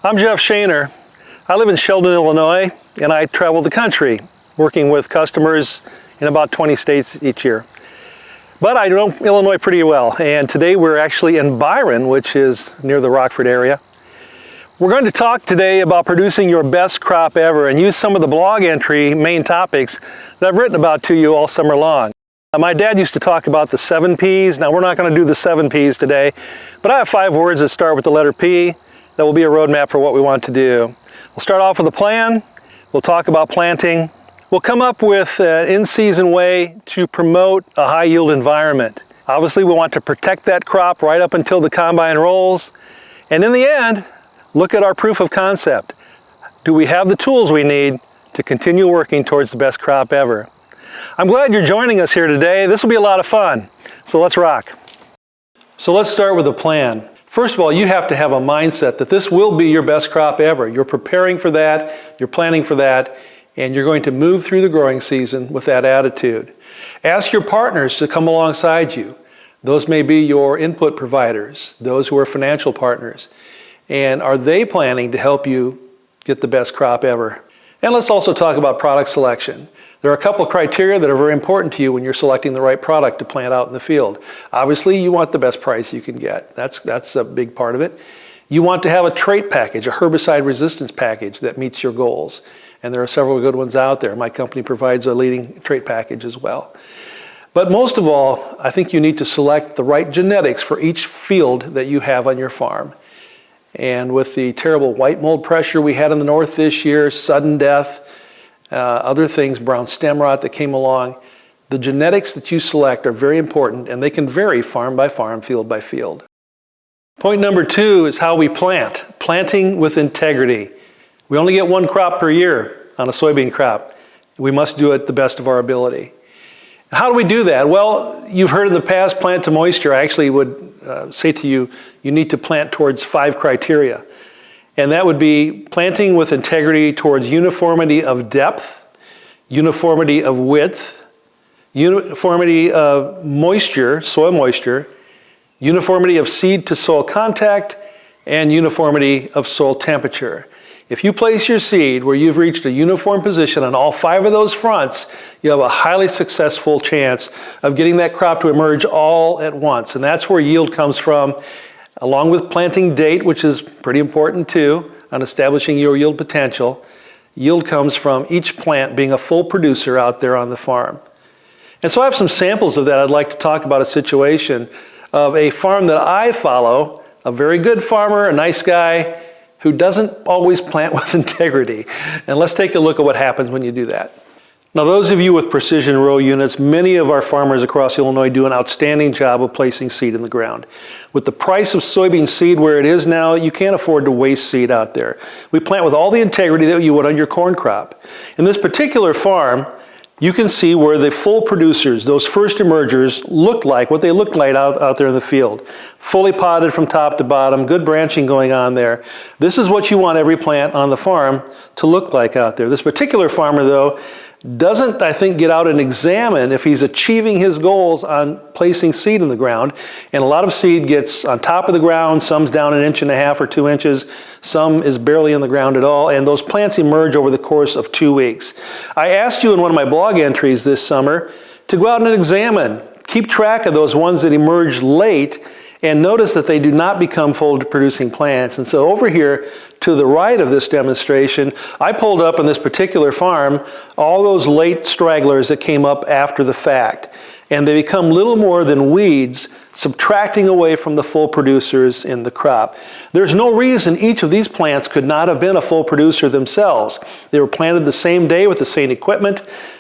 I'm Jeff Shaner. I live in Sheldon, Illinois, and I travel the country working with customers in about 20 states each year. But I know Illinois pretty well, and today we're actually in Byron, which is near the Rockford area. We're going to talk today about producing your best crop ever and use some of the blog entry main topics that I've written about to you all summer long. My dad used to talk about the 7 Ps. Now we're not going to do the 7 Ps today, but I have 5 words that start with the letter P that will be a roadmap for what we want to do. We'll start off with a plan. We'll talk about planting. We'll come up with an in-season way to promote a high-yield environment. Obviously, we want to protect that crop right up until the combine rolls. And in the end, look at our proof of concept. Do we have the tools we need to continue working towards the best crop ever? I'm glad you're joining us here today. This will be a lot of fun. So let's rock. So let's start with a plan. First of all, you have to have a mindset that this will be your best crop ever. You're preparing for that, you're planning for that, and you're going to move through the growing season with that attitude. Ask your partners to come alongside you. Those may be your input providers, those who are financial partners. And are they planning to help you get the best crop ever? And let's also talk about product selection. There are a couple of criteria that are very important to you when you're selecting the right product to plant out in the field. Obviously, you want the best price you can get. That's a big part of it. You want to have a trait package, a herbicide resistance package that meets your goals. And there are several good ones out there. My company provides a leading trait package as well. But most of all, I think you need to select the right genetics for each field that you have on your farm. And with the terrible white mold pressure we had in the north this year, sudden death, other things, brown stem rot that came along, the genetics that you select are very important, and they can vary farm by farm, field by field. Point number 2 is how we plant. Planting with integrity. We only get 1 crop per year on a soybean crop. We must do it the best of our ability. How do we do that? Well, you've heard in the past, plant to moisture. I actually would say to you, you need to plant towards 5 criteria. And that would be planting with integrity towards uniformity of depth, uniformity of width, uniformity of moisture, soil moisture, uniformity of seed to soil contact, and uniformity of soil temperature. If you place your seed where you've reached a uniform position on all 5 of those fronts, you have a highly successful chance of getting that crop to emerge all at once. And that's where yield comes from, along with planting date, which is pretty important too, on establishing your yield potential. Yield comes from each plant being a full producer out there on the farm. And so I have some samples of that. I'd like to talk about a situation of a farm that I follow, a very good farmer, a nice guy, who doesn't always plant with integrity. And let's take a look at what happens when you do that. Now, those of you with precision row units, many of our farmers across Illinois do an outstanding job of placing seed in the ground. With the price of soybean seed where it is now, you can't afford to waste seed out there. We plant with all the integrity that you would on your corn crop. In this particular farm, you can see where the full producers, those first emergers, look like, what they look like out there in the field. Fully potted from top to bottom, good branching going on there. This is what you want every plant on the farm to look like out there. This particular farmer, though, doesn't, I think, get out and examine if he's achieving his goals on placing seed in the ground. And a lot of seed gets on top of the ground, some's down 1.5 inches or 2 inches, some is barely in the ground at all, and those plants emerge over the course of 2 weeks. I asked you in one of my blog entries this summer to go out and examine, keep track of those ones that emerge late, and notice that they do not become full producing plants. And so over here to the right of this demonstration, I pulled up on this particular farm all those late stragglers that came up after the fact. And they become little more than weeds, subtracting away from the full producers in the crop. There's no reason each of these plants could not have been a full producer themselves. They were planted the same day with the same equipment.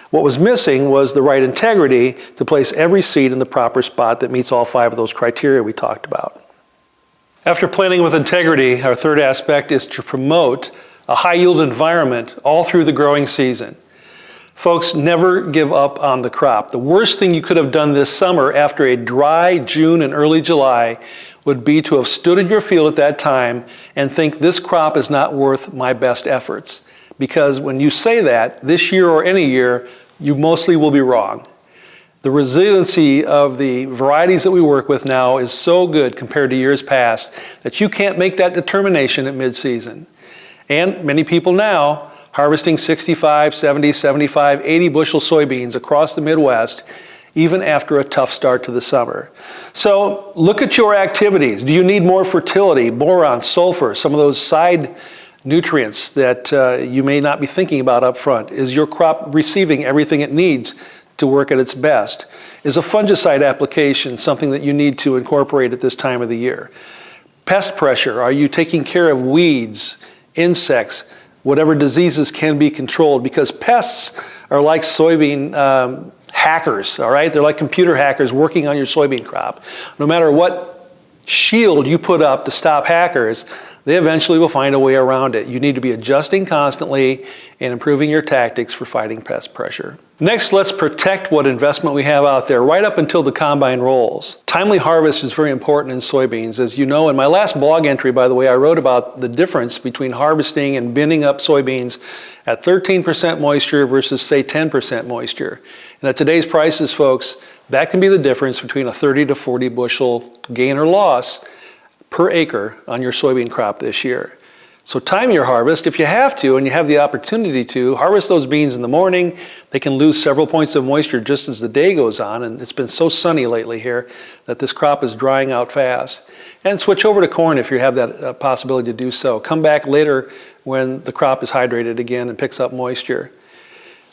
What was missing was the right integrity to place every seed in the proper spot that meets all 5 of those criteria we talked about. After planting with integrity, our third aspect is to promote a high-yield environment all through the growing season. Folks, never give up on the crop. The worst thing you could have done this summer after a dry June and early July would be to have stood in your field at that time and think this crop is not worth my best efforts. Because when you say that, this year or any year, you mostly will be wrong. The resiliency of the varieties that we work with now is so good compared to years past that you can't make that determination at mid-season. And many people now harvesting 65, 70, 75, 80 bushel soybeans across the Midwest, even after a tough start to the summer. So look at your activities. Do you need more fertility, boron, sulfur, some of those side nutrients that you may not be thinking about up front? Is your crop receiving everything it needs to work at its best? Is a fungicide application something that you need to incorporate at this time of the year? Pest pressure, are you taking care of weeds, insects, whatever diseases can be controlled? Because pests are like soybean hackers, all right? They're like computer hackers working on your soybean crop. No matter what shield you put up to stop hackers, they eventually will find a way around it. You need to be adjusting constantly and improving your tactics for fighting pest pressure. Next, let's protect what investment we have out there right up until the combine rolls. Timely harvest is very important in soybeans. As you know, in my last blog entry, by the way, I wrote about the difference between harvesting and binning up soybeans at 13% moisture versus, say, 10% moisture. And at today's prices, folks, that can be the difference between a 30 to 40 bushel gain or loss per acre on your soybean crop this year. So time your harvest if you have to, and you have the opportunity to. Harvest those beans in the morning. They can lose several points of moisture just as the day goes on, and it's been so sunny lately here that this crop is drying out fast. And switch over to corn if you have that possibility to do so. Come back later when the crop is hydrated again and picks up moisture.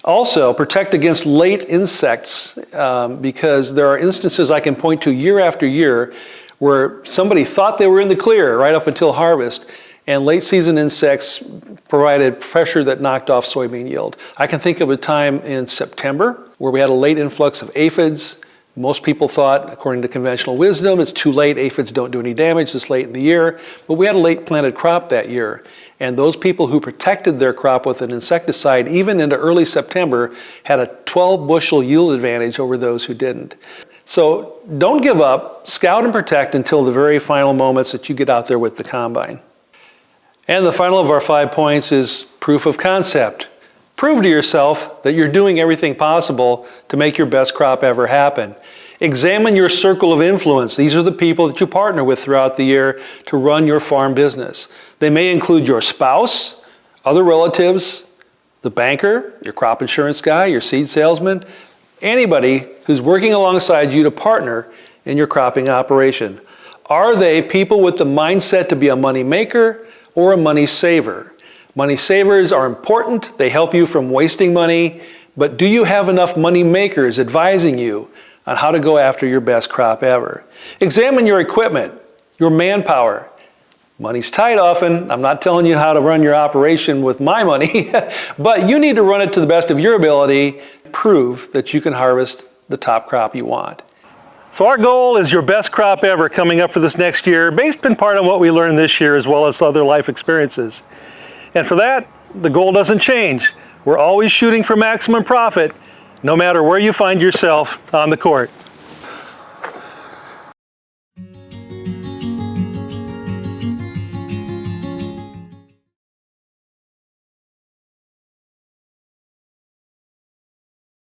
Also, protect against late insects because there are instances I can point to year after year where somebody thought they were in the clear right up until harvest, and late season insects provided pressure that knocked off soybean yield. I can think of a time in September where we had a late influx of aphids. Most people thought, according to conventional wisdom, it's too late, aphids don't do any damage this late in the year, but we had a late planted crop that year. And those people who protected their crop with an insecticide, even into early September, had a 12 bushel yield advantage over those who didn't. So don't give up, scout and protect until the very final moments that you get out there with the combine. And the final of our 5 points is proof of concept. Prove to yourself that you're doing everything possible to make your best crop ever happen. Examine your circle of influence. These are the people that you partner with throughout the year to run your farm business. They may include your spouse, other relatives, the banker, your crop insurance guy, your seed salesman, anybody who's working alongside you to partner in your cropping operation. Are they people with the mindset to be a money maker or a money saver? Money savers are important. They help you from wasting money. But do you have enough money makers advising you on how to go after your best crop ever? Examine your equipment, your manpower. Money's tight often. I'm not telling you how to run your operation with my money, but you need to run it to the best of your ability. Prove that you can harvest the top crop you want. So our goal is your best crop ever coming up for this next year, based in part on what we learned this year as well as other life experiences. And for that, the goal doesn't change. We're always shooting for maximum profit, no matter where you find yourself on the court.